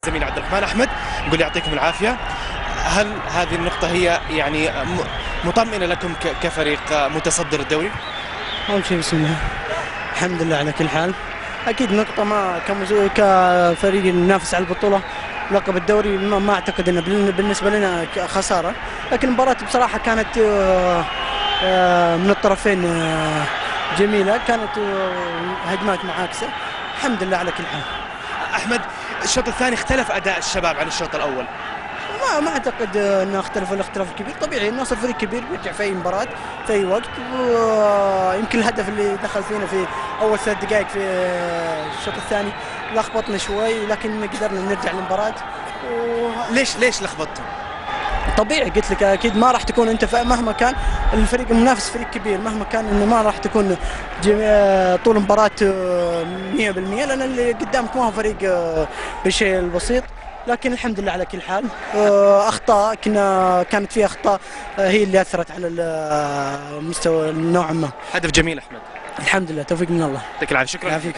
زميلي عبد الرحمن احمد نقول يعطيكم العافيه. هل هذه النقطه هي يعني مطمئنه لكم كفريق متصدر الدوري؟ أول شيء بسم الله، الحمد لله على كل حال. أكيد نقطة ما كفريق ينافس على البطولة لقب الدوري ما أعتقد أنه بالنسبة لنا خسارة، لكن المباراة بصراحة كانت من الطرفين جميلة، كانت هجمات معاكسة، الحمد لله على كل حال. احمد، الشوط الثاني اختلف اداء الشباب عن الشوط الاول. ما اعتقد انه اختلف الاختلاف الكبير، طبيعي النصر فريق كبير بيرجع في اي مباراه في اي وقت، ويمكن الهدف اللي دخل فينا في اول 3 دقائق في الشوط الثاني لخبطنا شوي، لكن قدرنا نرجع للمباراه. ليش لخبطتوا؟ طبيعي قلت لك اكيد ما راح تكون انت مهما كان الفريق المنافس فريق كبير، مهما كان انه ما راح تكون طول المباراه 100%، لان اللي قدامك ما هو فريق بالشيء البسيط، لكن الحمد لله على كل حال. اخطاء كانت فيها اخطاء هي اللي اثرت على المستوى نوعا ما. هدف جميل احمد. الحمد لله، توفيق من الله. يعطيك العافيه، شكرا. يعافيك.